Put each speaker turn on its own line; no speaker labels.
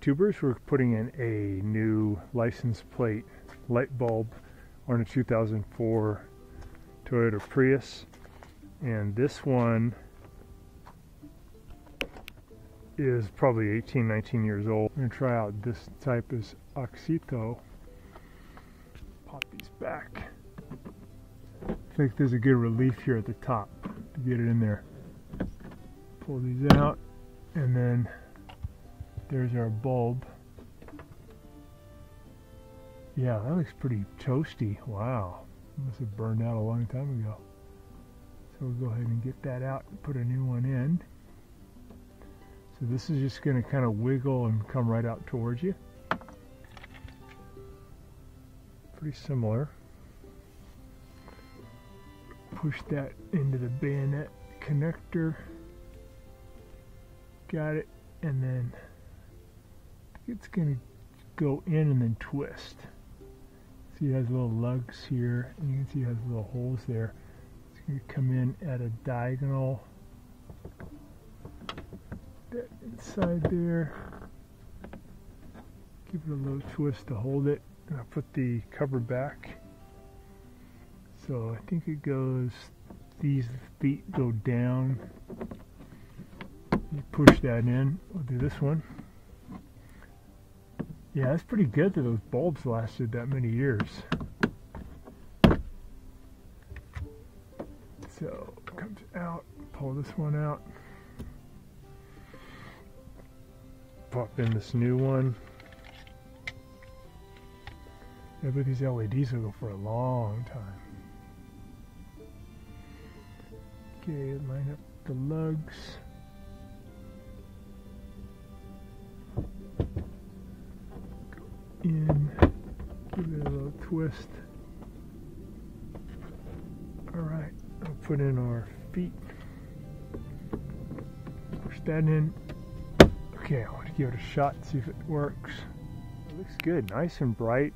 YouTubers, we're putting in a new license plate light bulb on a 2004 Toyota Prius, and this one is probably 18, 19 years old. I'm going to try out this type is Oxito. Pop these back. I think there's a good relief here at the top to get it in there. Pull these out, and then there's our bulb. Yeah, that looks pretty toasty. Wow, must have burned out a long time ago. So we'll go ahead and get that out and put a new one in. So this is just going to kind of wiggle and come right out towards you. Pretty similar. Push that into the bayonet connector. Got it. And then it's going to go in and then twist. See, it has little lugs here, and you can see it has little holes there. It's going to come in at a diagonal. That inside there. Give it a little twist to hold it. And I'll put the cover back. So I think it goes, these feet go down. You push that in. We'll do this one. Yeah, that's pretty good that those bulbs lasted that many years. So it comes out, pull this one out. Pop in this new one. Yeah, but these LEDs will go for a long time. Okay, line up the lugs. Go in, give it a little twist. Alright, I'll put in our feet. Push that in. Okay, I want to give it a shot, see if it works. It looks good, nice and bright.